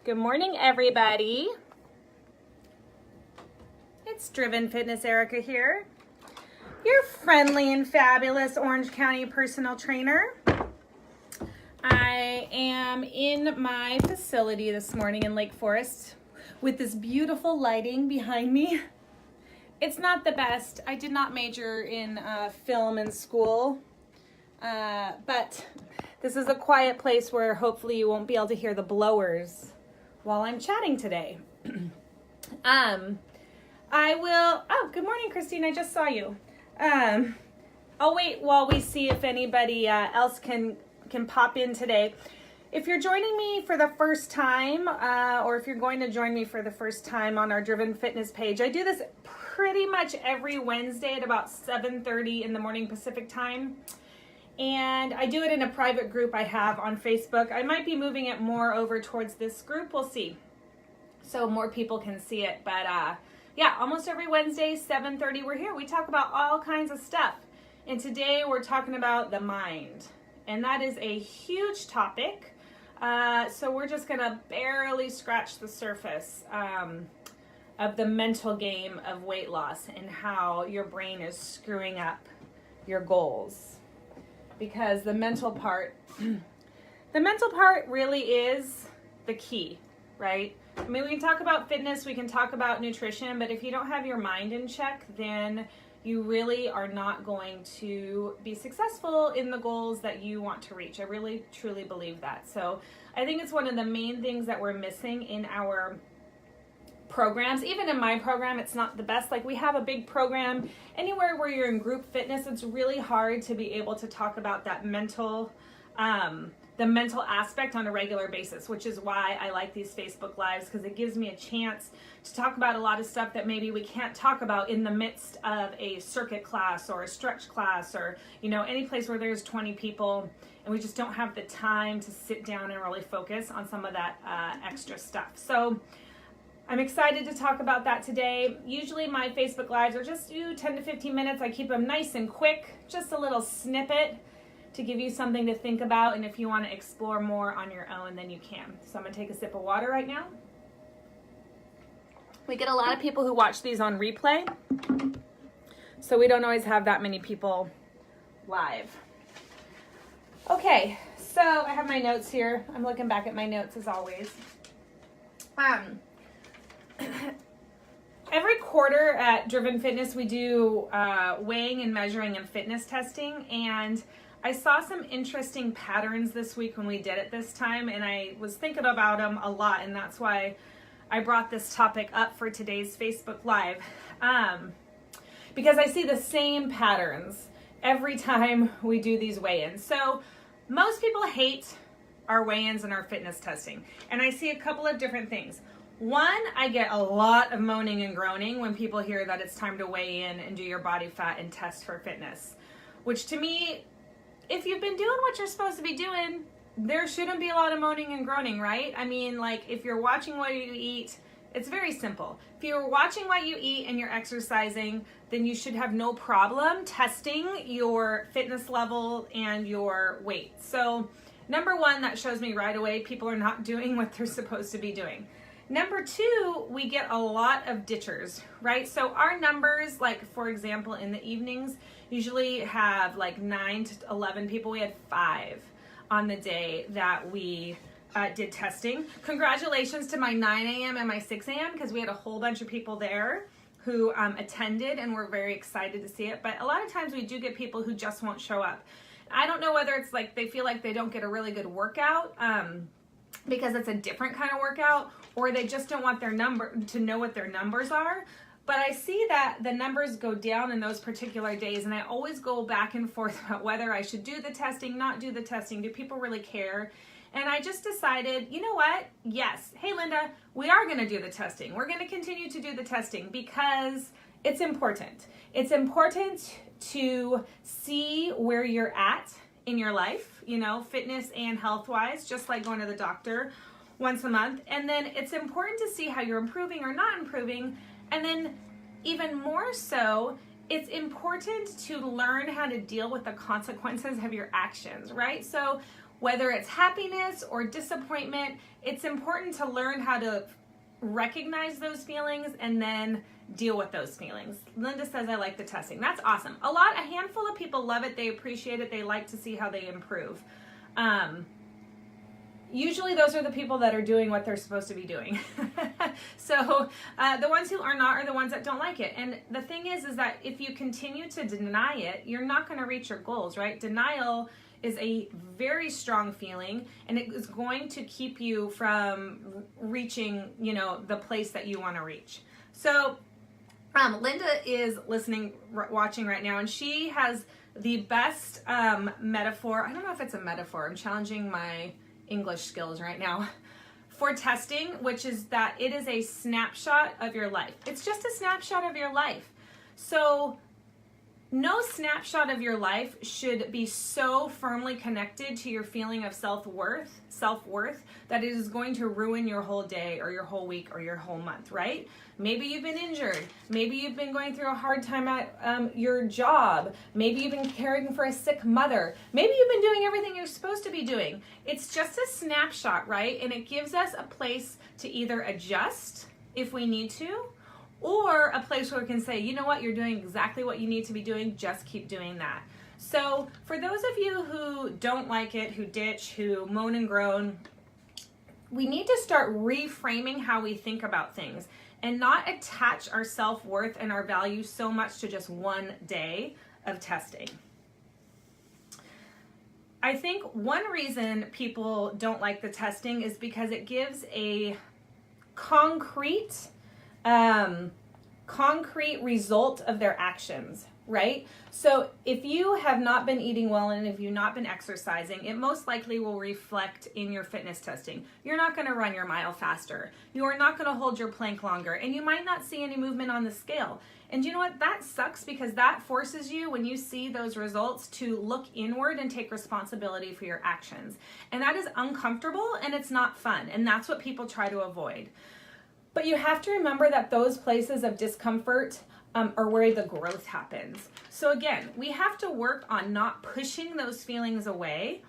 Good morning, everybody. It's Driven Fitness Erica here, your friendly and fabulous Orange County personal trainer. I am in my facility this morning in Lake Forest with this beautiful lighting behind me. It's not the best. I did not major in film in school, but this is a quiet place where hopefully you won't be able to hear the blowers while I'm chatting today. Good morning, Christine. I just saw you. I'll wait while we see if anybody else can pop in today. If you're joining me for the first time, or if you're going to join me for the first time on our Driven Fitness page, I do this pretty much every Wednesday at about 7:30 in the morning Pacific time. And I do it in a private group I have on Facebook. I might be moving it more over towards this group. We'll see. So more people can see it. But yeah, almost every Wednesday, 7:30, we're here. We talk about all kinds of stuff. And today we're talking about the mind. And that is a huge topic. So we're just going to barely scratch the surface of the mental game of weight loss and how your brain is screwing up your goals. Because the mental part really is the key, right? I mean, we can talk about fitness, we can talk about nutrition, but if you don't have your mind in check, then you really are not going to be successful in the goals that you want to reach. I really, truly believe that. So I think it's one of the main things that we're missing in our programs. Even in my program, it's not the best. Like, we have a big program. Anywhere where you're in group fitness, it's really hard to be able to talk about that mental, the mental aspect on a regular basis, which is why I like these Facebook Lives, because it gives me a chance to talk about a lot of stuff that maybe we can't talk about in the midst of a circuit class or a stretch class or, you know, any place where there's 20 people and we just don't have the time to sit down and really focus on some of that extra stuff. So I'm excited to talk about that today. Usually my Facebook Lives are just 10 to 15 minutes. I keep them nice and quick, just a little snippet to give you something to think about. And if you want to explore more on your own, then you can. So I'm going to take a sip of water right now. We get a lot of people who watch these on replay, so we don't always have that many people live. Okay, so I have my notes here. I'm looking back at my notes as always. Every quarter at Driven Fitness, we do weighing and measuring and fitness testing, and I saw some interesting patterns this week when we did it this time, and I was thinking about them a lot, and that's why I brought this topic up for today's Facebook Live, because I see the same patterns every time we do these weigh-ins. So most people hate our weigh-ins and our fitness testing, and I see a couple of different things. One, I get a lot of moaning and groaning when people hear that it's time to weigh in and do your body fat and test for fitness, which to me, if you've been doing what you're supposed to be doing, there shouldn't be a lot of moaning and groaning, right? I mean, like, if you're watching what you eat, it's very simple. If you're watching what you eat and you're exercising, then you should have no problem testing your fitness level and your weight. So number one, that shows me right away people are not doing what they're supposed to be doing. Number two, we get a lot of ditchers, right? So our numbers, like for example, in the evenings, usually have like 9 to 11 people. We had 5 on the day that we did testing. Congratulations to my 9 a.m. and my 6 a.m. because we had a whole bunch of people there who attended and were very excited to see it. But a lot of times we do get people who just won't show up. I don't know whether it's like they feel like they don't get a really good workout, because it's a different kind of workout, or they just don't want their number to know what their numbers are. But I see that the numbers go down in those particular days, and I always go back and forth about whether I should do the testing, not do the testing. Do people really care? And I just decided, you know what? Yes. Hey, Linda, we are going to do the testing. We're going to continue to do the testing because it's important. It's important to see where you're at in your life, you know, fitness and health-wise, just like going to the doctor once a month. And then it's important to see how you're improving or not improving. And then even more so, it's important to learn how to deal with the consequences of your actions, right? So whether it's happiness or disappointment, it's important to learn how to recognize those feelings and then deal with those feelings. Linda says, I like the testing. That's awesome. A handful of people love it. They appreciate it. They like to see how they improve. Usually those are the people that are doing what they're supposed to be doing. So the ones who are not are the ones that don't like it. And the thing is that if you continue to deny it, you're not going to reach your goals, right? Denial is a very strong feeling, and it is going to keep you from reaching, the place that you want to reach. So Linda is watching right now, and she has the best metaphor. I don't know if it's a metaphor. I'm challenging my English skills right now for testing, which is that it is a snapshot of your life. It's just a snapshot of your life. So no snapshot of your life should be so firmly connected to your feeling of self-worth, that it is going to ruin your whole day or your whole week or your whole month, right? Maybe you've been injured. Maybe you've been going through a hard time at your job. Maybe you've been caring for a sick mother. Maybe you've been doing everything you're supposed to be doing. It's just a snapshot, right? And it gives us a place to either adjust if we need to, or a place where we can say, you know what, you're doing exactly what you need to be doing, just keep doing that. So for those of you who don't like it, who ditch, who moan and groan, we need to start reframing how we think about things and not attach our self-worth and our value so much to just one day of testing. I think one reason people don't like the testing is because it gives a concrete result of their actions, right? So if you have not been eating well and if you've not been exercising, it most likely will reflect in your fitness testing. You're not going to run your mile faster. You are not going to hold your plank longer, and you might not see any movement on the scale. And you know what? That sucks, because that forces you, when you see those results, to look inward and take responsibility for your actions. And that is uncomfortable, and it's not fun. And that's what people try to avoid. But you have to remember that those places of discomfort are where the growth happens. So again, we have to work on not pushing those feelings away,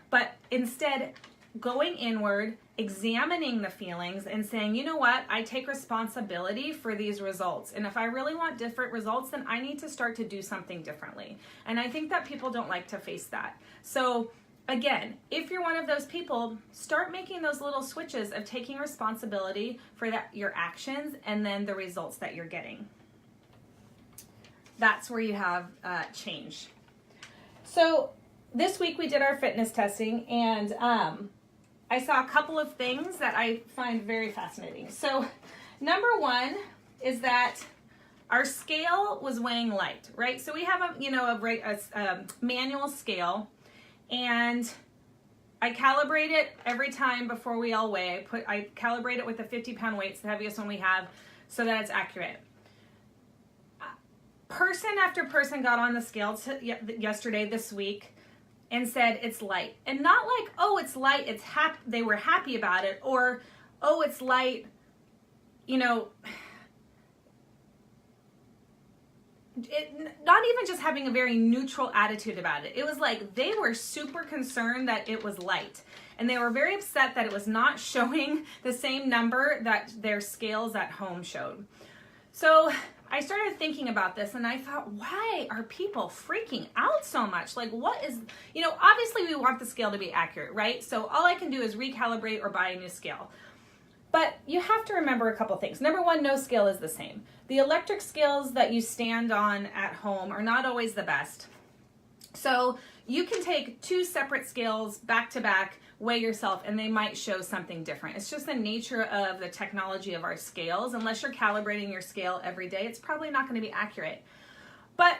but instead going inward, examining the feelings and saying, you know what, I take responsibility for these results. And if I really want different results, then I need to start to do something differently. And I think that people don't like to face that. So again, if you're one of those people, start making those little switches of taking responsibility for your actions and then the results that you're getting. That's where you have change. So this week we did our fitness testing, and I saw a couple of things that I find very fascinating. So number one is that our scale was weighing light, right? So we have a manual scale, and I calibrate it every time before we all weigh. I calibrate it with the 50-pound weights, the heaviest one we have, so that it's accurate. Person after person got on the scale yesterday, this week, and said it's light. And not like, oh, it's light, they were happy about it, or, oh, it's light, not even just having a very neutral attitude about it. It was like they were super concerned that it was light. And they were very upset that it was not showing the same number that their scales at home showed. So I started thinking about this, and I thought, why are people freaking out so much? Like, what is, obviously we want the scale to be accurate, right? So all I can do is recalibrate or buy a new scale. But you have to remember a couple things. Number one, no scale is the same. The electric scales that you stand on at home are not always the best. So you can take two separate scales back to back, weigh yourself, and they might show something different. It's just the nature of the technology of our scales. Unless you're calibrating your scale every day, it's probably not going to be accurate. But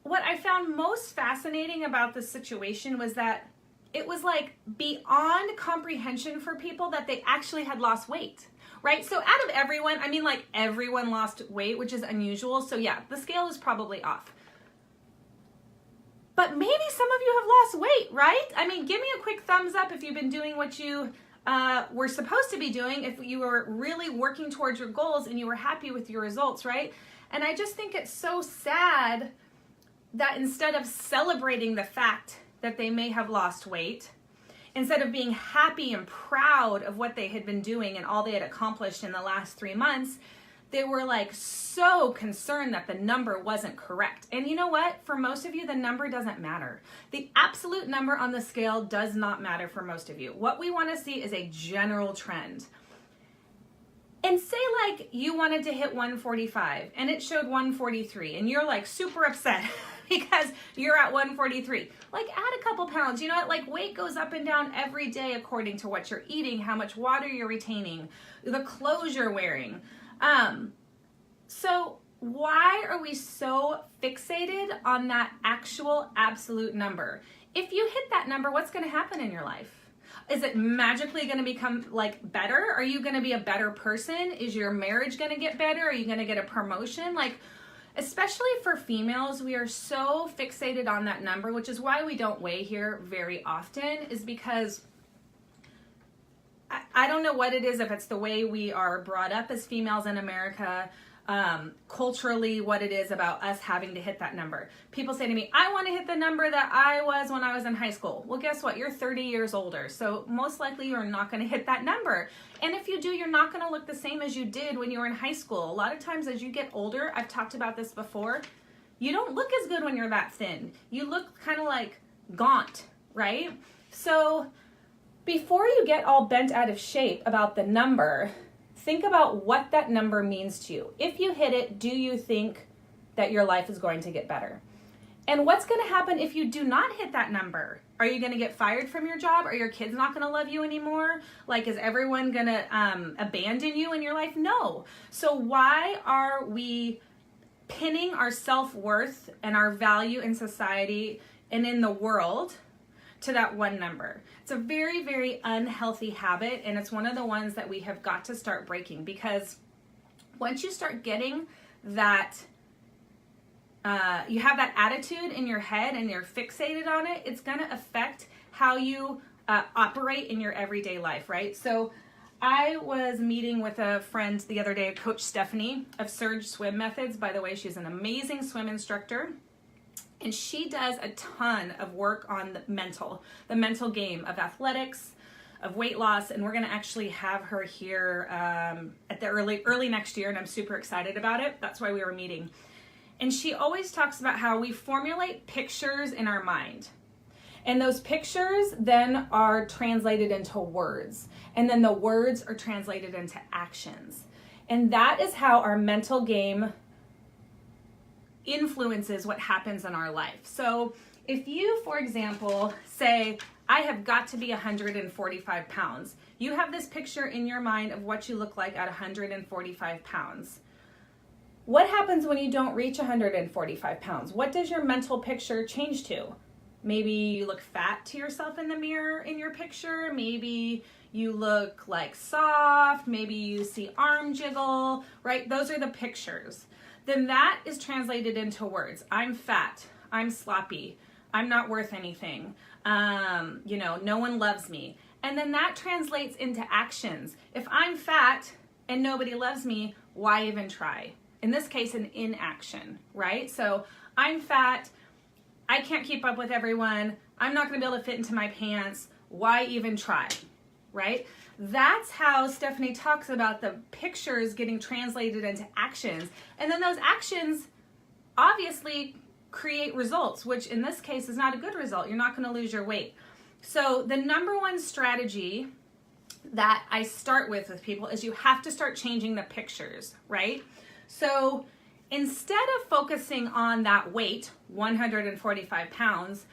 what I found most fascinating about this situation was that it was like beyond comprehension for people that they actually had lost weight, right? So out of everyone, everyone lost weight, which is unusual. So yeah, the scale is probably off. But maybe some of you have lost weight, right? Give me a quick thumbs up if you've been doing what you were supposed to be doing, if you were really working towards your goals and you were happy with your results, right? And I just think it's so sad that instead of celebrating the fact that they may have lost weight, instead of being happy and proud of what they had been doing and all they had accomplished in the last 3 months, they were like so concerned that the number wasn't correct. And you know what? For most of you, the number doesn't matter. The absolute number on the scale does not matter for most of you. What we want to see is a general trend. And say like you wanted to hit 145 and it showed 143 and you're like super upset because you're at 143. Like add a couple pounds. You know what? Like weight goes up and down every day according to what you're eating, how much water you're retaining, the clothes you're wearing. So why are we so fixated on that actual absolute number? If you hit that number, what's going to happen in your life? Is it magically going to become like better? Are you going to be a better person? Is your marriage going to get better? Are you going to get a promotion? Like, especially for females, we are so fixated on that number, which is why we don't weigh here very often, is because I don't know what it is, if it's the way we are brought up as females in America, culturally, what it is about us having to hit that number. People say to me, I want to hit the number that I was when I was in high school. Well, guess what? You're 30 years older. So most likely you're not going to hit that number. And if you do, you're not going to look the same as you did when you were in high school. A lot of times as you get older, I've talked about this before, you don't look as good when you're that thin. You look kind of like gaunt, right? So before you get all bent out of shape about the number, think about what that number means to you. If you hit it, do you think that your life is going to get better? And what's going to happen if you do not hit that number? Are you going to get fired from your job? Are your kids not going to love you anymore? Like, is everyone going to abandon you in your life? No. So why are we pinning our self-worth and our value in society and in the world to that one number? It's a very, very unhealthy habit, and it's one of the ones that we have got to start breaking, because once you start getting that, you have that attitude in your head and you're fixated on it, it's going to affect how you operate in your everyday life, right? So I was meeting with a friend the other day, Coach Stephanie of Surge Swim Methods. By the way, she's an amazing swim instructor. And she does a ton of work on the mental game of athletics, of weight loss, and we're going to actually have her here at the early next year, and I'm super excited about it. That's why we were meeting. And she always talks about how we formulate pictures in our mind. And those pictures then are translated into words. And then the words are translated into actions. And that is how our mental game influences what happens in our life. So if you, for example, say, I have got to be 145 pounds, you have this picture in your mind of what you look like at 145 pounds. What happens when you don't reach 145 pounds? What does your mental picture change to? Maybe you look fat to yourself in the mirror in your picture. Maybe you look like soft. Maybe you see arm jiggle, right? Those are the pictures. Then that is translated into words. I'm fat. I'm sloppy. I'm not worth anything. No one loves me. And then that translates into actions. If I'm fat and nobody loves me, why even try? In this case, an inaction, right? So I'm fat. I can't keep up with everyone. I'm not going to be able to fit into my pants. Why even try, right? That's how Stephanie talks about the pictures getting translated into actions. And then those actions obviously create results, which in this case is not a good result. You're not going to lose your weight. So the number one strategy that I start with people is you have to start changing the pictures, right? So instead of focusing on that weight, 145 pounds,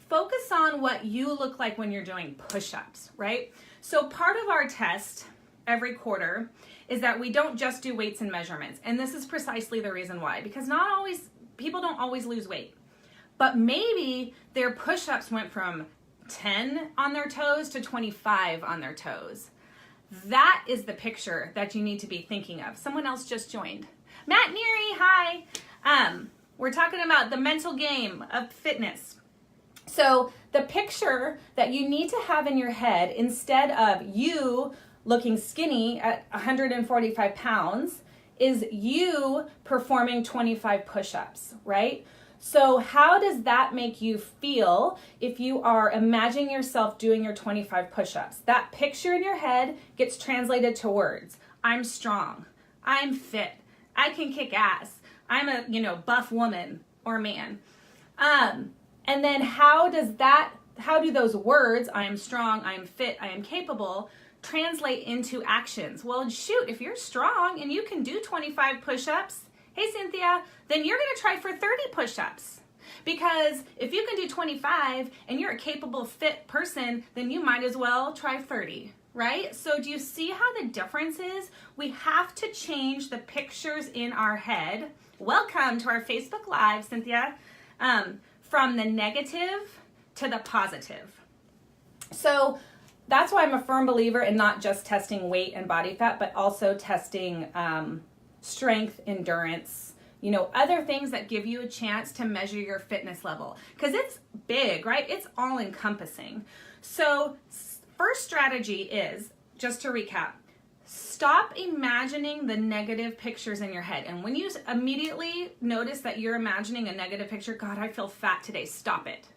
focus on what you look like when you're doing push-ups, right? So part of our test every quarter is that we don't just do weights and measurements. And this is precisely the reason why, because people don't always lose weight, but maybe their push-ups went from 10 on their toes to 25 on their toes. That is the picture that you need to be thinking of. Someone else just joined. Matt Neary, hi. We're talking about the mental game of fitness. So the picture that you need to have in your head, instead of you looking skinny at 145 pounds, is you performing 25 push-ups, right? So how does that make you feel if you are imagining yourself doing your 25 push-ups? That picture in your head gets translated to words. I'm strong. I'm fit. I can kick ass. I'm a, buff woman or man. And then how do those words, I am strong, I am fit, I am capable, translate into actions? Well, shoot, if you're strong and you can do 25 push-ups, hey Cynthia, then you're gonna try for 30 push-ups. Because if you can do 25 and you're a capable, fit person, then you might as well try 30, right? So do you see how the difference is? We have to change the pictures in our head. Welcome to our Facebook Live, Cynthia. From the negative to the positive. So that's why I'm a firm believer in not just testing weight and body fat, but also testing strength, endurance, other things that give you a chance to measure your fitness level. Because it's big, right? It's all encompassing. So first strategy is, just to recap, stop imagining the negative pictures in your head. And when you immediately notice that you're imagining a negative picture, God, I feel fat today, stop it.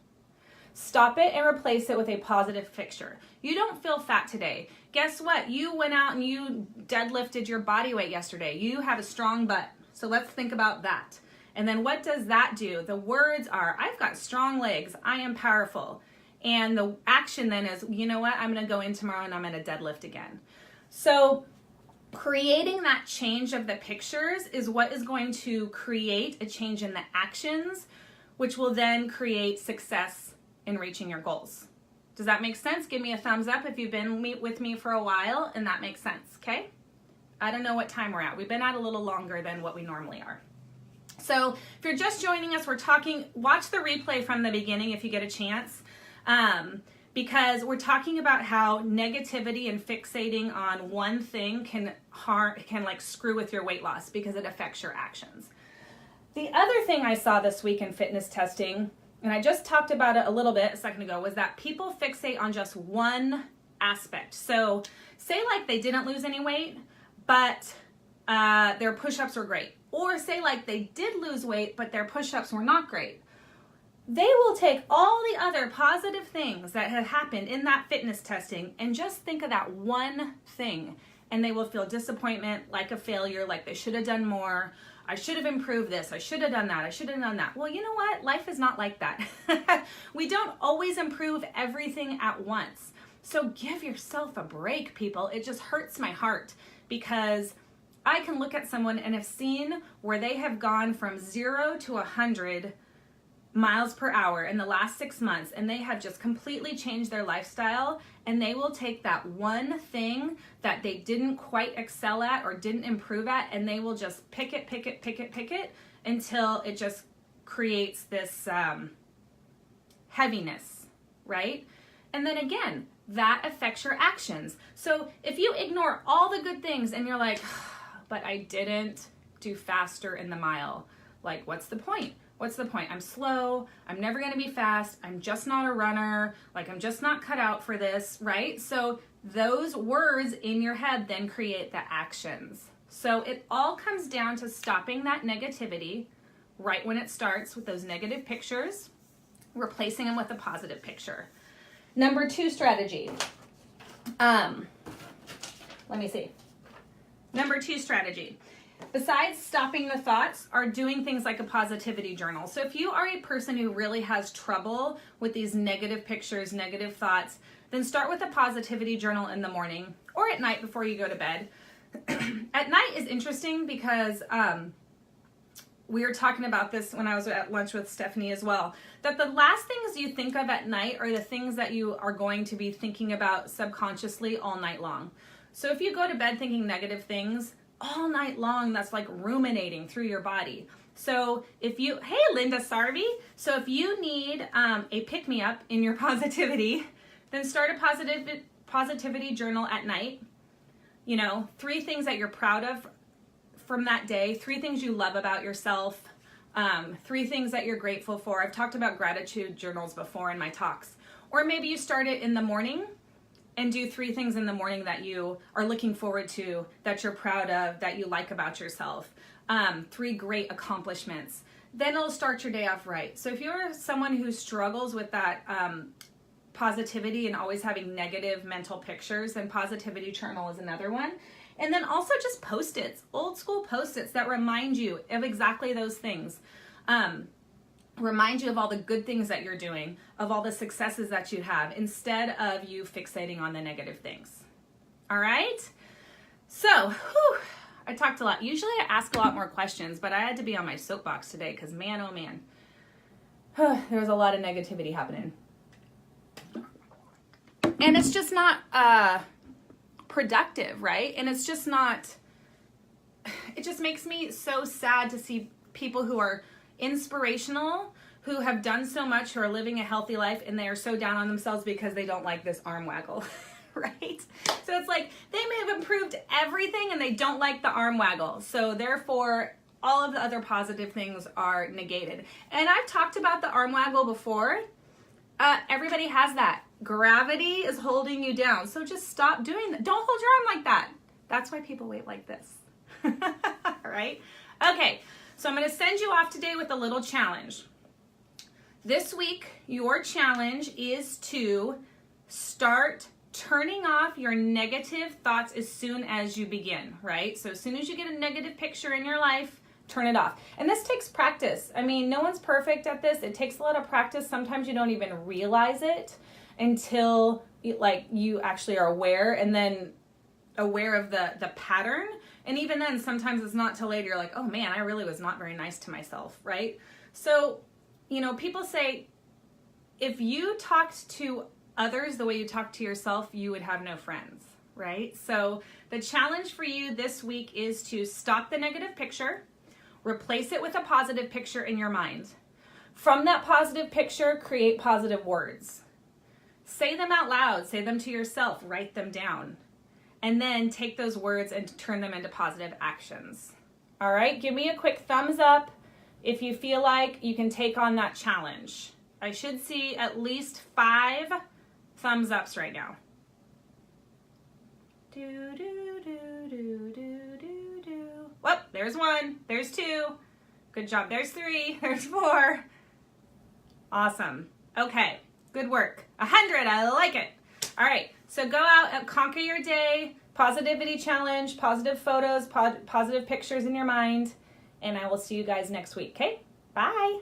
Stop it and replace it with a positive picture. You don't feel fat today. Guess what? You went out and you deadlifted your body weight yesterday. You have a strong butt. So let's think about that. And then what does that do? The words are, I've got strong legs. I am powerful. And the action then is, you know what? I'm going to go in tomorrow and I'm going to deadlift again. So creating that change of the pictures is what is going to create a change in the actions, which will then create success in reaching your goals. Does that make sense? Give me a thumbs up if you've been with me for a while and that makes sense, okay? I don't know what time we're at. We've been at a little longer than what we normally are. So if you're just joining us, we're talking, watch the replay from the beginning if you get a chance. Because we're talking about how negativity and fixating on one thing can like screw with your weight loss because it affects your actions. The other thing I saw this week in fitness testing, and I just talked about it a little bit a second ago, was that people fixate on just one aspect. So say like they didn't lose any weight, but their push-ups were great. Or say like they did lose weight, but their push-ups were not great. They will take all the other positive things that have happened in that fitness testing and just think of that one thing. And they will feel disappointment, like a failure, like they should have done more. I should have improved this. I should have done that. I should have done that. Well, you know what? Life is not like that. We don't always improve everything at once. So give yourself a break, people. It just hurts my heart because I can look at someone and have seen where they have gone from 0 to 100 miles per hour in the last 6 months, and they have just completely changed their lifestyle, and they will take that one thing that they didn't quite excel at or didn't improve at, and they will just pick it until it just creates this heaviness, right? And then again, that affects your actions. So if you ignore all the good things and you're like, but I didn't do faster in the mile, like what's the point? What's the point? I'm slow. I'm never going to be fast. I'm just not a runner. Like I'm just not cut out for this, right? So those words in your head then create the actions. So it all comes down to stopping that negativity right when it starts with those negative pictures, replacing them with a positive picture. Number 2 strategy. Let me see. Number 2 strategy. Besides stopping the thoughts, are doing things like a positivity journal. So if you are a person who really has trouble with these negative pictures, negative thoughts, then start with a positivity journal in the morning or at night before you go to bed. At night is interesting because we were talking about this when I was at lunch with Stephanie as well, that the last things you think of at night are the things that you are going to be thinking about subconsciously all night long. So if you go to bed thinking negative things, all night long, that's like ruminating through your body. So if you, hey Linda Sarvi, so if you need a pick-me-up in your positivity, then start a positivity journal at night. 3 things that you're proud of from that day, 3 things you love about yourself, 3 things that you're grateful for. I've talked about gratitude journals before in my talks. Or maybe you start it in the morning and do 3 things in the morning that you are looking forward to, that you're proud of, that you like about yourself. 3 great accomplishments. then it'll start your day off right. So if you're someone who struggles with that positivity and always having negative mental pictures, then positivity journal is another one. And then also just Post-its, old school Post-its that remind you of exactly those things. Remind you of all the good things that you're doing, of all the successes that you have, instead of you fixating on the negative things. All right? So, I talked a lot. Usually I ask a lot more questions, but I had to be on my soapbox today because man, oh man, there was a lot of negativity happening. And it's just not productive, right? And it's just not, it just makes me so sad to see people who are inspirational, who have done so much, who are living a healthy life, and they are so down on themselves because they don't like this arm waggle, right? So it's like they may have improved everything and they don't like the arm waggle. So therefore, all of the other positive things are negated. And I've talked about the arm waggle before. Everybody has that. Gravity is holding you down. So just stop doing that. Don't hold your arm like that. That's why people wait like this. All right? Okay. So I'm going to send you off today with a little challenge. This week, your challenge is to start turning off your negative thoughts as soon as you begin, right? So as soon as you get a negative picture in your life, turn it off. And this takes practice. I mean, no one's perfect at this. It takes a lot of practice. Sometimes you don't even realize it until you actually are aware, and then aware of the pattern. And even then, sometimes it's not till later you're like, oh man, I really was not very nice to myself, right? So, people say, if you talked to others the way you talk to yourself, you would have no friends, right? So the challenge for you this week is to stop the negative picture, replace it with a positive picture in your mind. From that positive picture, create positive words. Say them out loud, say them to yourself, write them down. And then take those words and turn them into positive actions. All right, give me a quick thumbs up if you feel like you can take on that challenge. I should see at least 5 thumbs ups right now. Whoop, there's 1, there's 2. Good job, there's 3, there's 4. Awesome. Okay, good work. 100, I like it. All right, so go out and conquer your day. Positivity challenge, positive photos, positive pictures in your mind. And I will see you guys next week, okay? Bye.